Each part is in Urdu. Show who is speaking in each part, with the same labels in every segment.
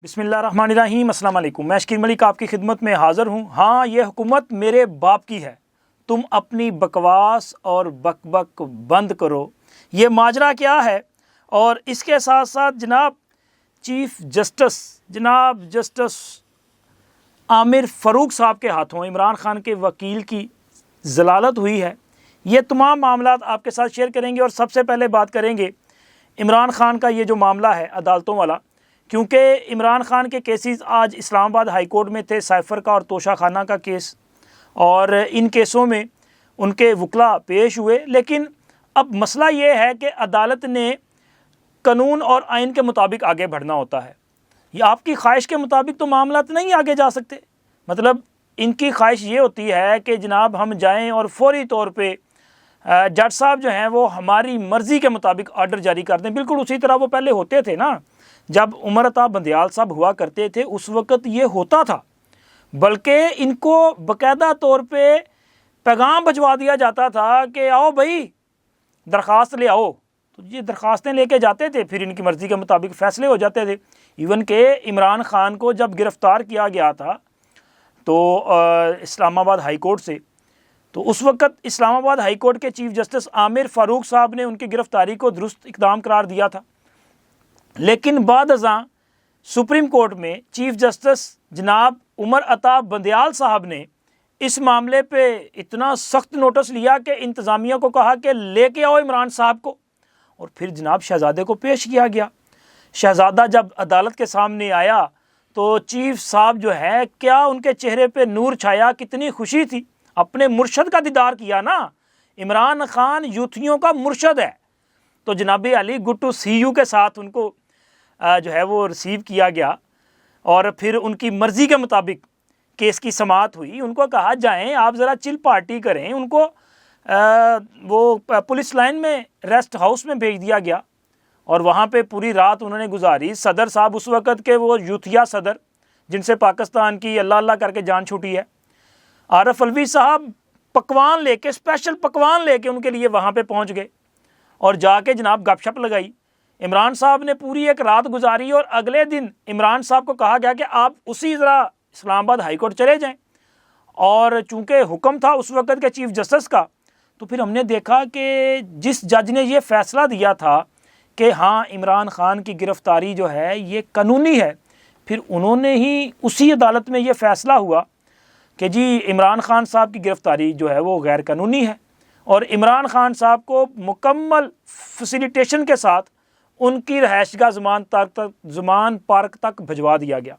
Speaker 1: بسم اللہ الرحمن الرحیم۔ السلام علیکم۔ میں شکیر ملک آپ کی خدمت میں حاضر ہوں۔ ہاں، یہ حکومت میرے باپ کی ہے، تم اپنی بکواس اور بک بک بند کرو۔ یہ ماجرا کیا ہے؟ اور اس کے ساتھ ساتھ جناب چیف جسٹس عامر فاروق صاحب کے ہاتھوں عمران خان کے وکیل کی ضلالت ہوئی ہے۔ یہ تمام معاملات آپ کے ساتھ شیئر کریں گے، اور سب سے پہلے بات کریں گے عمران خان کا یہ جو معاملہ ہے عدالتوں والا، کیونکہ عمران خان کے کیسز آج اسلام آباد ہائی کورٹ میں تھے، سائفر کا اور توشہ خانہ کا کیس، اور ان کیسوں میں ان کے وکلا پیش ہوئے۔ لیکن اب مسئلہ یہ ہے کہ عدالت نے قانون اور آئین کے مطابق آگے بڑھنا ہوتا ہے۔ یہ آپ کی خواہش کے مطابق تو معاملات نہیں آگے جا سکتے۔ مطلب ان کی خواہش یہ ہوتی ہے کہ جناب ہم جائیں اور فوری طور پہ جج صاحب جو ہیں وہ ہماری مرضی کے مطابق آرڈر جاری کر دیں۔ بالکل اسی طرح وہ پہلے ہوتے تھے نا، جب عمر عطا بندیال صاحب ہوا کرتے تھے اس وقت یہ ہوتا تھا، بلکہ ان کو باقاعدہ طور پہ پیغام بھجوا دیا جاتا تھا کہ آؤ بھائی درخواست لے آؤ، تو یہ درخواستیں لے کے جاتے تھے، پھر ان کی مرضی کے مطابق فیصلے ہو جاتے تھے۔ ایون کہ عمران خان کو جب گرفتار کیا گیا تھا تو اسلام آباد ہائی کورٹ سے، تو اس وقت اسلام آباد ہائی کورٹ کے چیف جسٹس عامر فاروق صاحب نے ان کی گرفتاری کو درست اقدام قرار دیا تھا، لیکن بعد ازاں سپریم کورٹ میں چیف جسٹس جناب عمر عطا بندیال صاحب نے اس معاملے پہ اتنا سخت نوٹس لیا کہ انتظامیہ کو کہا کہ لے کے آؤ عمران صاحب کو، اور پھر جناب شہزادے کو پیش کیا گیا۔ شہزادہ جب عدالت کے سامنے آیا تو چیف صاحب جو ہے، کیا ان کے چہرے پہ نور چھایا، کتنی خوشی تھی، اپنے مرشد کا دیدار کیا نا۔ عمران خان یوتھیوں کا مرشد ہے، تو جناب علی گڈ ٹو سی یو کے ساتھ ان کو جو ہے وہ ریسیو کیا گیا، اور پھر ان کی مرضی کے مطابق کیس کی سماعت ہوئی۔ ان کو کہا جائیں آپ ذرا چل پارٹی کریں، ان کو وہ پولیس لائن میں ریسٹ ہاؤس میں بھیج دیا گیا، اور وہاں پہ پوری رات انہوں نے گزاری۔ صدر صاحب اس وقت کے وہ یوتھیا صدر جن سے پاکستان کی اللہ اللہ کر کے جان چھوٹی ہے، عارف الوی صاحب پکوان لے کے، اسپیشل پکوان لے کے ان کے لیے وہاں پہ پہنچ گئے، اور جا کے جناب گپ شپ لگائی۔ عمران صاحب نے پوری ایک رات گزاری، اور اگلے دن عمران صاحب کو کہا گیا کہ آپ اسی طرح اسلام آباد ہائی کورٹ چلے جائیں، اور چونکہ حکم تھا اس وقت کے چیف جسٹس کا، تو پھر ہم نے دیکھا کہ جس جج نے یہ فیصلہ دیا تھا کہ ہاں عمران خان کی گرفتاری جو ہے یہ قانونی ہے، پھر انہوں نے ہی اسی عدالت میں یہ فیصلہ ہوا کہ جی عمران خان صاحب کی گرفتاری جو ہے وہ غیر قانونی ہے، اور عمران خان صاحب کو مکمل فیسیلیٹیشن کے ساتھ ان کی رہائش گاہ زمان پارک تک بھجوا دیا گیا۔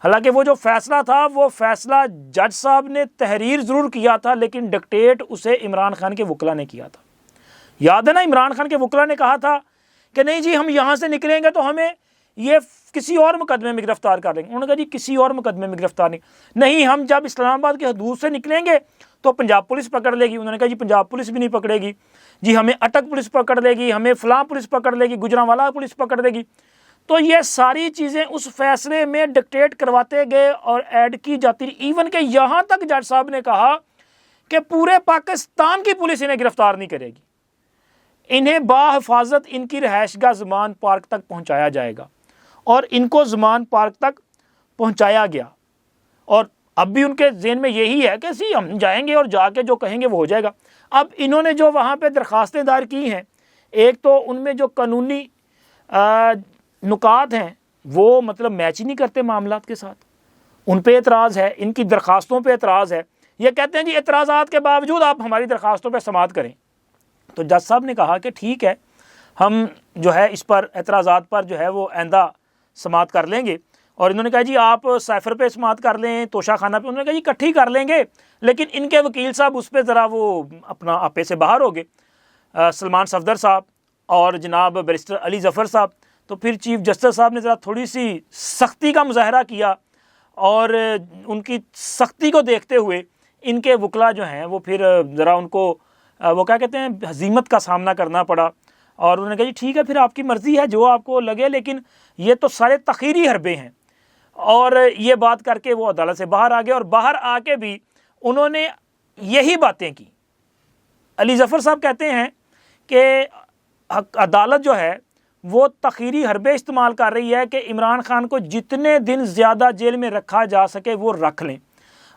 Speaker 1: حالانکہ وہ جو فیصلہ تھا وہ فیصلہ جج صاحب نے تحریر ضرور کیا تھا، لیکن ڈکٹیٹ اسے عمران خان کے وکلا نے کیا تھا۔ یاد ہے نا، عمران خان کے وکلا نے کہا تھا کہ نہیں جی ہم یہاں سے نکلیں گے تو ہمیں یہ کسی اور مقدمے میں گرفتار کر لیں گے۔ انہوں نے کہا جی کسی اور مقدمے میں گرفتار نہیں، ہم جب اسلام آباد کی حدود سے نکلیں گے تو پنجاب پولیس پکڑ لے گی۔ انہوں نے کہا جی پنجاب پولیس بھی نہیں پکڑے گی، جی ہمیں اٹک پولیس پکڑ لے گی، ہمیں فلاں پولیس پکڑ لے گی، گجرانوالہ پولیس پکڑ لے گی۔ تو یہ ساری چیزیں اس فیصلے میں ڈکٹیٹ کرواتے گئے اور ایڈ کی جاتی رہی، ایون کہ یہاں تک جج صاحب نے کہا کہ پورے پاکستان کی پولیس انہیں گرفتار نہیں کرے گی، انہیں باحفاظت ان کی رہائش گاہ زمان پارک تک پہنچایا جائے گا، اور ان کو زمان پارک تک پہنچایا گیا۔ اور اب بھی ان کے ذہن میں یہی ہے کہ ہم جائیں گے اور جا کے جو کہیں گے وہ ہو جائے گا۔ اب انہوں نے جو وہاں پہ درخواستیں دائر کی ہیں، ایک تو ان میں جو قانونی نکات ہیں وہ مطلب میچ ہی نہیں کرتے معاملات کے ساتھ، ان پہ اعتراض ہے، ان کی درخواستوں پہ اعتراض ہے۔ یہ کہتے ہیں جی اعتراضات کے باوجود آپ ہماری درخواستوں پہ سماعت کریں۔ تو جج صاحب نے کہا کہ ٹھیک ہے، ہم جو ہے اس پر اعتراضات پر جو ہے وہ آئندہ سماعت کر لیں گے۔ اور انہوں نے کہا جی آپ سائفر پہ سماعت کر لیں، توشہ خانہ پہ، انہوں نے کہا جی اکٹھی کر لیں گے، لیکن ان کے وکیل صاحب اس پہ ذرا وہ اپنا آپے سے باہر ہو گئے، سلمان صفدر صاحب اور جناب بیرسٹر علی ظفر صاحب۔ تو پھر چیف جسٹس صاحب نے ذرا تھوڑی سی سختی کا مظاہرہ کیا، اور ان کی سختی کو دیکھتے ہوئے ان کے وکلا جو ہیں وہ پھر ذرا ان کو وہ کیا کہتے ہیں ہزیمت کا سامنا کرنا پڑا، اور انہوں نے کہا جی ٹھیک ہے پھر آپ کی مرضی ہے جو آپ کو لگے، لیکن یہ تو سارے تخیری حربے ہیں۔ اور یہ بات کر کے وہ عدالت سے باہر آ گئے، اور باہر آ کے بھی انہوں نے یہی باتیں کی۔ علی ظفر صاحب کہتے ہیں کہ عدالت جو ہے وہ تخیری حربے استعمال کر رہی ہے کہ عمران خان کو جتنے دن زیادہ جیل میں رکھا جا سکے وہ رکھ لیں۔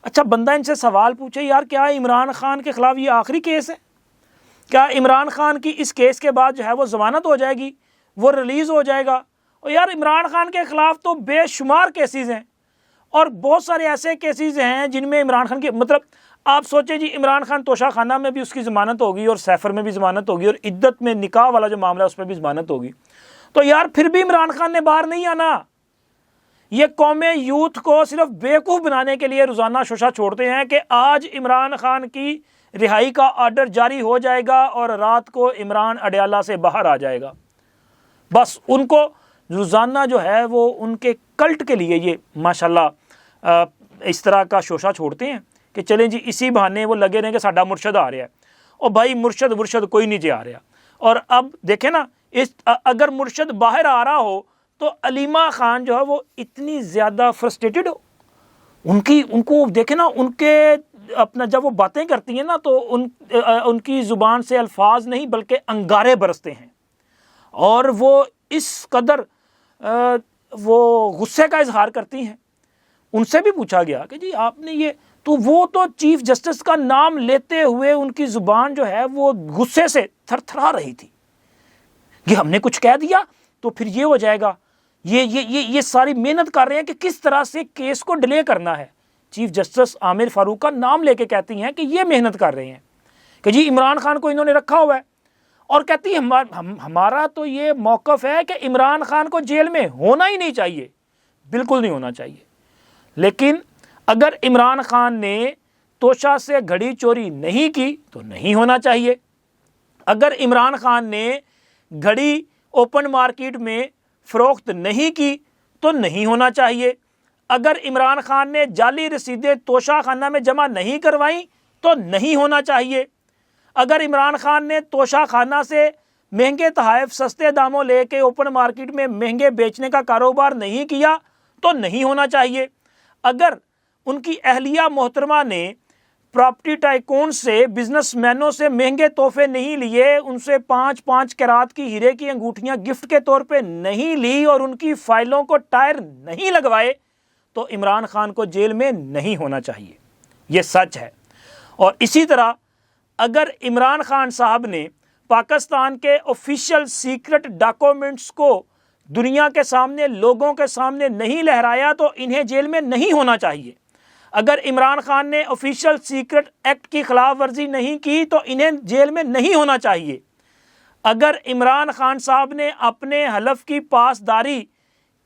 Speaker 1: اچھا بندہ ان سے سوال پوچھے یار کیا عمران خان کے خلاف یہ آخری کیس ہے؟ کیا عمران خان کی اس کیس کے بعد جو ہے وہ ضمانت ہو جائے گی، وہ ریلیز ہو جائے گا؟ اور یار عمران خان کے خلاف تو بے شمار کیسز ہیں، اور بہت سارے ایسے کیسز ہیں جن میں عمران خان کی مطلب آپ سوچیں جی، عمران خان توشہ خانہ میں بھی اس کی ضمانت ہوگی، اور سیفر میں بھی ضمانت ہوگی، اور عدت میں نکاح والا جو معاملہ ہے اس پہ بھی ضمانت ہوگی، تو یار پھر بھی عمران خان نے باہر نہیں آنا۔ یہ قوم یوتھ کو صرف بیوقوف بنانے کے لیے روزانہ شوشہ چھوڑتے ہیں کہ آج عمران خان کی رہائی کا آرڈر جاری ہو جائے گا اور رات کو عمران اڈیالہ سے باہر آ جائے گا۔ بس ان کو روزانہ جو ہے وہ ان کے کلٹ کے لیے یہ ماشاءاللہ اس طرح کا شوشہ چھوڑتے ہیں کہ چلیں جی اسی بہانے وہ لگے رہیں کہ ساڈا مرشد آ رہا ہے، اور بھائی مرشد کوئی نہیں جی آ رہا۔ اور اب دیکھیں نا، اگر مرشد باہر آ رہا ہو تو علیمہ خان جو ہے وہ اتنی زیادہ فرسٹریٹڈ ہو، ان کو دیکھیں نا، ان کے اپنا جب وہ باتیں کرتی ہیں نا تو ان کی زبان سے الفاظ نہیں بلکہ انگارے برستے ہیں، اور وہ اس قدر وہ غصے کا اظہار کرتی ہیں۔ ان سے بھی پوچھا گیا کہ جی آپ نے یہ تو وہ تو چیف جسٹس کا نام لیتے ہوئے ان کی زبان جو ہے وہ غصے سے تھر تھرا رہی تھی کہ ہم نے کچھ کہہ دیا تو پھر یہ ہو جائے گا۔ یہ ساری محنت کر رہے ہیں کہ کس طرح سے کیس کو ڈیلے کرنا ہے۔ چیف جسٹس عامر فاروق کا نام لے کے کہتی ہیں کہ یہ محنت کر رہے ہیں کہ جی عمران خان کو انہوں نے رکھا ہوا ہے، اور کہتی ہیں ہمارا تو یہ موقف ہے کہ عمران خان کو جیل میں ہونا ہی نہیں چاہیے، بالکل نہیں ہونا چاہیے۔ لیکن اگر عمران خان نے توشہ سے گھڑی چوری نہیں کی تو نہیں ہونا چاہیے۔ اگر عمران خان نے گھڑی اوپن مارکیٹ میں فروخت نہیں کی تو نہیں ہونا چاہیے۔ اگر عمران خان نے جعلی رسیدیں توشہ خانہ میں جمع نہیں کروائیں تو نہیں ہونا چاہیے۔ اگر عمران خان نے توشہ خانہ سے مہنگے تحائف سستے داموں لے کے اوپن مارکیٹ میں مہنگے بیچنے کا کاروبار نہیں کیا تو نہیں ہونا چاہیے۔ اگر ان کی اہلیہ محترمہ نے پراپرٹی ٹائکون سے، بزنس مینوں سے مہنگے تحفے نہیں لیے، ان سے 5 کیرات کی ہیرے کی انگوٹھیاں گفٹ کے طور پہ نہیں لی، اور ان کی فائلوں کو ٹائر نہیں لگوائے تو عمران خان کو جیل میں نہیں ہونا چاہیے۔ یہ سچ ہے۔ اور اسی طرح اگر عمران خان صاحب نے پاکستان کے آفیشیل سیکرٹ ڈاکومنٹس کو دنیا کے سامنے، لوگوں کے سامنے نہیں لہرایا تو انہیں جیل میں نہیں ہونا چاہیے۔ اگر عمران خان نے آفیشیل سیکرٹ ایکٹ کی خلاف ورزی نہیں کی تو انہیں جیل میں نہیں ہونا چاہیے۔ اگر عمران خان صاحب نے اپنے حلف کی پاسداری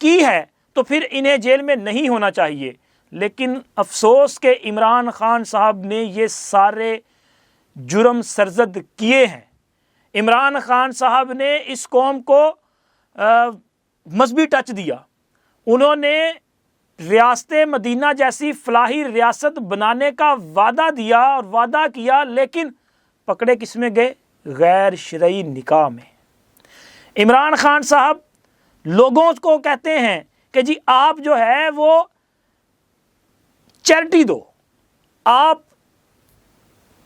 Speaker 1: کی ہے تو پھر انہیں جیل میں نہیں ہونا چاہیے۔ لیکن افسوس کہ عمران خان صاحب نے یہ سارے جرم سرزد کیے ہیں۔ عمران خان صاحب نے اس قوم کو مذہبی ٹچ دیا، انہوں نے ریاست مدینہ جیسی فلاحی ریاست بنانے کا وعدہ دیا اور وعدہ کیا، لیکن پکڑے کس میں گئے؟ غیر شرعی نکاح میں۔ عمران خان صاحب لوگوں کو کہتے ہیں کہ جی آپ جو ہے وہ چیریٹی دو، آپ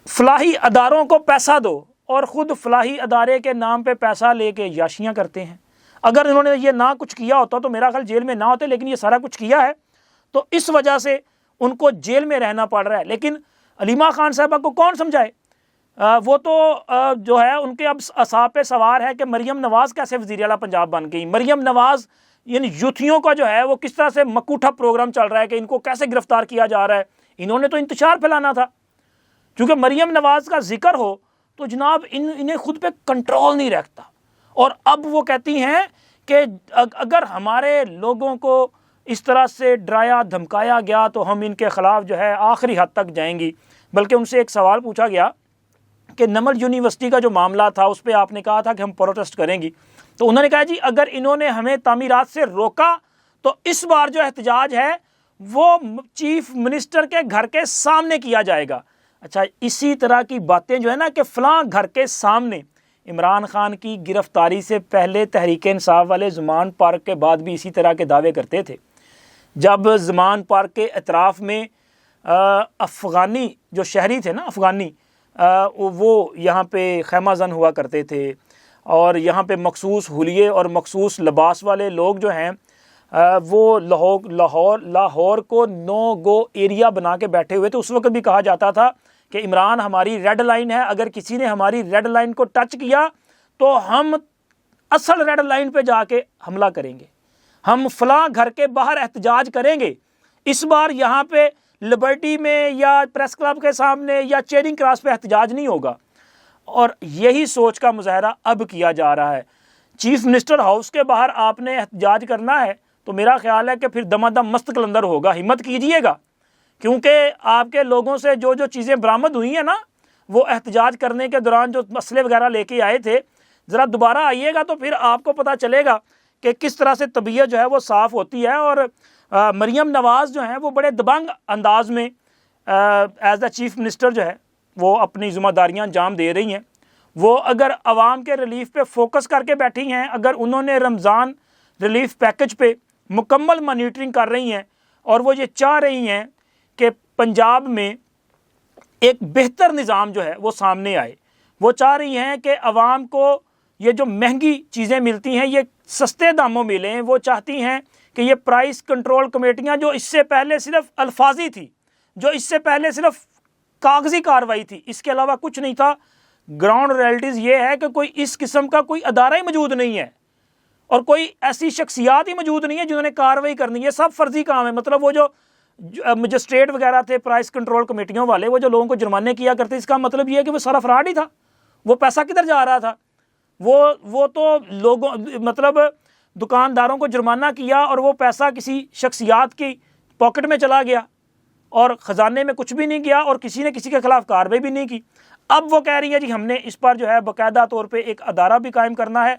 Speaker 1: فلاحی اداروں کو پیسہ دو، اور خود فلاحی ادارے کے نام پہ پیسہ لے کے یاشیاں کرتے ہیں۔ اگر انہوں نے یہ نہ کچھ کیا ہوتا تو میرا خیال جیل میں نہ ہوتے، لیکن یہ سارا کچھ کیا ہے تو اس وجہ سے ان کو جیل میں رہنا پڑ رہا ہے۔ لیکن علیمہ خان صاحبہ کو کون سمجھائے؟ وہ تو جو ہے ان کے اب اعصاب پہ سوار ہے کہ مریم نواز کیسے وزیر اعلیٰ پنجاب بن گئی۔ مریم نواز یعنی یوتھیوں کا جو ہے وہ کس طرح سے مکوٹھا پروگرام چل رہا ہے کہ ان کو کیسے گرفتار کیا جا رہا ہے۔ انہوں نے تو انتشار پھیلانا تھا، چونکہ مریم نواز کا ذکر ہو تو جناب انہیں خود پہ کنٹرول نہیں رکھتا، اور اب وہ کہتی ہیں کہ اگر ہمارے لوگوں کو اس طرح سے ڈرایا دھمکایا گیا تو ہم ان کے خلاف جو ہے آخری حد تک جائیں گی۔ بلکہ ان سے ایک سوال پوچھا گیا کہ نمل یونیورسٹی کا جو معاملہ تھا اس پہ آپ نے کہا تھا کہ ہم پروٹیسٹ کریں گی، تو انہوں نے کہا جی اگر انہوں نے ہمیں تعمیرات سے روکا تو اس بار جو احتجاج ہے وہ چیف منسٹر کے گھر کے سامنے کیا جائے گا۔ اچھا، اسی طرح کی باتیں جو ہے نا کہ فلاں گھر کے سامنے، عمران خان کی گرفتاری سے پہلے تحریک انصاف والے زمان پارک کے بعد بھی اسی طرح کے دعوے کرتے تھے۔ جب زمان پارک کے اطراف میں افغانی جو شہری تھے نا، افغانی وہ یہاں پہ خیمہ زن ہوا کرتے تھے، اور یہاں پہ مخصوص حلیے اور مخصوص لباس والے لوگ جو ہیں وہ لاہور کو نو گو ایریا بنا کے بیٹھے ہوئے تھے۔ اس وقت بھی کہا جاتا تھا کہ عمران ہماری ریڈ لائن ہے، اگر کسی نے ہماری ریڈ لائن کو ٹچ کیا تو ہم اصل ریڈ لائن پہ جا کے حملہ کریں گے، ہم فلاں گھر کے باہر احتجاج کریں گے۔ اس بار یہاں پہ لبرٹی میں یا پریس کلب کے سامنے یا چیرنگ کراس پہ احتجاج نہیں ہوگا، اور یہی سوچ کا مظاہرہ اب کیا جا رہا ہے۔ چیف منسٹر ہاؤس کے باہر آپ نے احتجاج کرنا ہے تو میرا خیال ہے کہ پھر دم دم مست قلندر ہوگا، ہمت کیجئے گا، کیونکہ آپ کے لوگوں سے جو چیزیں برآمد ہوئی ہیں نا، وہ احتجاج کرنے کے دوران جو مسئلے وغیرہ لے کے آئے تھے، ذرا دوبارہ آئیے گا تو پھر آپ کو پتہ چلے گا کہ کس طرح سے طبیعت جو ہے وہ صاف ہوتی ہے۔ اور مریم نواز جو ہیں وہ بڑے دبنگ انداز میں ایز اے چیف منسٹر جو ہے وہ اپنی ذمہ داریاں انجام دے رہی ہیں۔ وہ اگر عوام کے ریلیف پہ فوکس کر کے بیٹھی ہیں، اگر انہوں نے رمضان ریلیف پیکج پہ مکمل مانیٹرنگ کر رہی ہیں اور وہ یہ چاہ رہی ہیں کہ پنجاب میں ایک بہتر نظام جو ہے وہ سامنے آئے، وہ چاہ رہی ہیں کہ عوام کو یہ جو مہنگی چیزیں ملتی ہیں یہ سستے داموں ملیں، وہ چاہتی ہیں کہ یہ پرائس کنٹرول کمیٹیاں جو اس سے پہلے صرف الفاظی تھی، جو اس سے پہلے صرف کاغذی کاروائی تھی، اس کے علاوہ کچھ نہیں تھا، گراؤنڈ ریئلٹیز یہ ہے کہ کوئی اس قسم کا کوئی ادارہ ہی موجود نہیں ہے اور کوئی ایسی شخصیات ہی موجود نہیں ہے جنہوں نے کاروائی کرنی ہے، سب فرضی کام ہے۔ مطلب وہ جو مجسٹریٹ وغیرہ تھے پرائس کنٹرول کمیٹیوں والے، وہ جو لوگوں کو جرمانے کیا کرتے، اس کا مطلب یہ ہے کہ وہ سارا فراڈ ہی تھا، وہ پیسہ کدھر جا رہا تھا؟ وہ تو لوگوں مطلب دکانداروں کو جرمانہ کیا اور وہ پیسہ کسی شخصیات کی پاکٹ میں چلا گیا اور خزانے میں کچھ بھی نہیں گیا اور کسی نے کسی کے خلاف کارروائی بھی نہیں کی۔ اب وہ کہہ رہی ہے جی ہم نے اس پر جو ہے باقاعدہ طور پہ ایک ادارہ بھی قائم کرنا ہے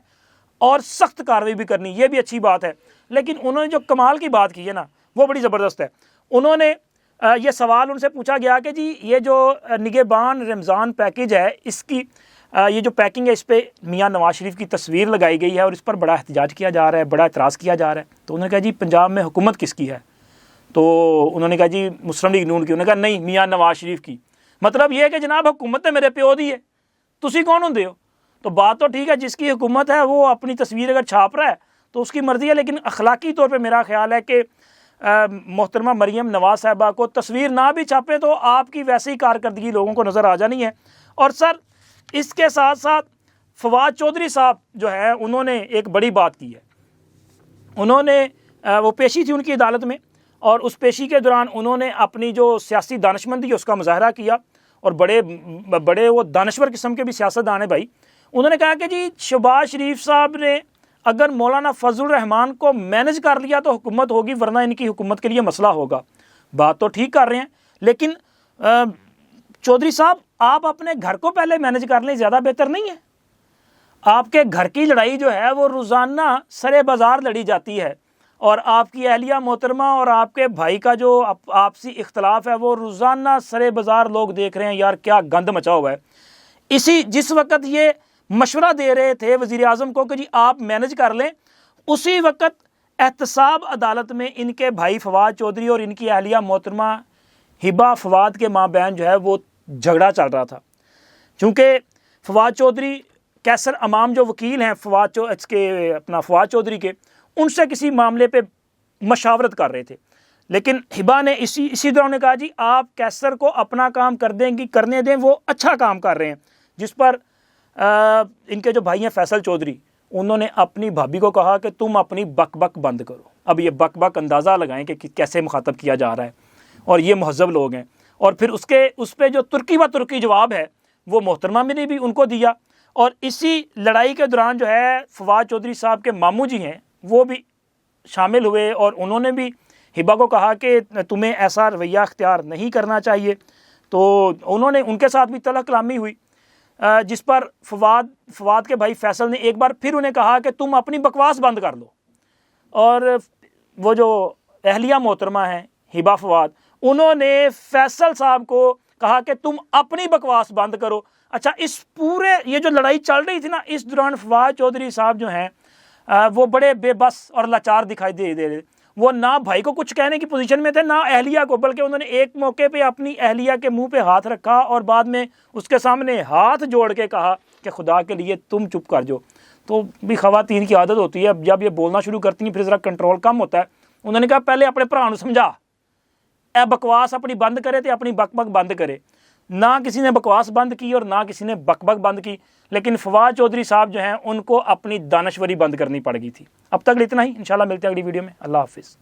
Speaker 1: اور سخت کارروائی بھی کرنی، یہ بھی اچھی بات ہے۔ لیکن انہوں نے جو کمال کی بات کی ہے نا وہ بڑی زبردست ہے۔ انہوں نے یہ سوال ان سے پوچھا گیا کہ جی یہ جو نگہبان رمضان پیکج ہے، اس کی یہ جو پیکنگ ہے اس پہ میاں نواز شریف کی تصویر لگائی گئی ہے اور اس پر بڑا احتجاج کیا جا رہا ہے، بڑا اعتراض کیا جا رہا ہے۔ تو انہوں نے کہا جی پنجاب میں حکومت کس کی ہے؟ تو انہوں نے کہا جی مسلم لیگ نون کی۔ انہوں نے کہا نہیں، میاں نواز شریف کی۔ مطلب یہ ہے کہ جناب حکومت میرے پیو دی ہے، تسی کون ہوندے ہو؟ تو بات تو ٹھیک ہے، جس کی حکومت ہے وہ اپنی تصویر اگر چھاپ رہا ہے تو اس کی مرضی ہے، لیکن اخلاقی طور پہ میرا خیال ہے کہ محترمہ مریم نواز صاحبہ کو تصویر نہ بھی چھاپیں تو آپ کی ویسے ہی کارکردگی لوگوں کو نظر آ جانی ہے۔ اور سر اس کے ساتھ ساتھ فواد چودھری صاحب جو ہے انہوں نے ایک بڑی بات کی ہے۔ انہوں نے وہ پیشی تھی ان کی عدالت میں، اور اس پیشی کے دوران انہوں نے اپنی جو سیاسی دانشمندی ہے اس کا مظاہرہ کیا، اور بڑے وہ دانشور قسم کے بھی سیاستدان ہیں بھائی۔ انہوں نے کہا کہ جی شہباز شریف صاحب نے اگر مولانا فضل الرحمان کو مینج کر لیا تو حکومت ہوگی، ورنہ ان کی حکومت کے لیے مسئلہ ہوگا۔ بات تو ٹھیک کر رہے ہیں، لیکن چودھری صاحب آپ اپنے گھر کو پہلے مینج کر لیں، زیادہ بہتر نہیں ہے؟ آپ کے گھر کی لڑائی جو ہے وہ روزانہ سرے بازار لڑی جاتی ہے، اور آپ کی اہلیہ محترمہ اور آپ کے بھائی کا جو آپسی اختلاف ہے وہ روزانہ سرے بازار لوگ دیکھ رہے ہیں، یار کیا گند مچا ہوا ہے۔ جس وقت یہ مشورہ دے رہے تھے وزیر اعظم کو کہ جی آپ مینج کر لیں، اسی وقت احتساب عدالت میں ان کے بھائی فواد چودھری اور ان کی اہلیہ محترمہ ہبا فواد کے مابین جو ہے وہ جھگڑا چل رہا تھا، چونکہ فواد چودھری کیسر امام جو وکیل ہیں فواد چودھری کے، ان سے کسی معاملے پہ مشاورت کر رہے تھے، لیکن ہبا نے اسی دوران نے کہا جی آپ کیسر کو اپنا کام کرنے دیں، وہ اچھا کام کر رہے ہیں۔ جس پر ان کے جو بھائی ہیں فیصل چودھری، انہوں نے اپنی بھابھی کو کہا کہ تم اپنی بک بک بند کرو۔ اب یہ بک بک اندازہ لگائیں کہ کیسے مخاطب کیا جا رہا ہے، اور یہ مہذب لوگ ہیں۔ اور پھر اس پہ جو ترکی جواب ہے وہ محترمہ نے بھی ان کو دیا، اور اسی لڑائی کے دوران جو ہے فواد چودھری صاحب کے ماموں جی ہیں وہ بھی شامل ہوئے، اور انہوں نے بھی ہبا کو کہا کہ تمہیں ایسا رویہ اختیار نہیں کرنا چاہیے۔ تو انہوں نے ان کے ساتھ بھی تلخ کلامی ہوئی، جس پر فواد کے بھائی فیصل نے ایک بار پھر انہیں کہا کہ تم اپنی بکواس بند کر لو، اور وہ جو اہلیہ محترمہ ہیں ہبا فواد، انہوں نے فیصل صاحب کو کہا کہ تم اپنی بکواس بند کرو۔ اچھا، اس پورے یہ جو لڑائی چل رہی تھی نا، اس دوران فواد چودھری صاحب جو ہیں وہ بڑے بے بس اور لاچار دکھائی دے رہے، وہ نہ بھائی کو کچھ کہنے کی پوزیشن میں تھے نہ اہلیہ کو، بلکہ انہوں نے ایک موقع پہ اپنی اہلیہ کے منہ پہ ہاتھ رکھا اور بعد میں اس کے سامنے ہاتھ جوڑ کے کہا کہ خدا کے لیے تم چپ کر جاؤ. تو بھی خواتین کی عادت ہوتی ہے جب یہ بولنا شروع کرتی ہیں پھر ذرا کنٹرول کم ہوتا ہے. انہوں نے کہا پہلے اپنے بھرا نوں سمجھا, اے بکواس اپنی بند کرے تو اپنی بک بک بند کرے. نہ کسی نے بکواس بند کی اور نہ کسی نے بک بک بند کی, لیکن فواد چودھری صاحب جو ہیں ان کو اپنی دانشوری بند کرنی پڑ گئی تھی. اب تک اتنا ہی, انشاءاللہ ملتے ہیں اگلی ویڈیو میں. اللہ حافظ.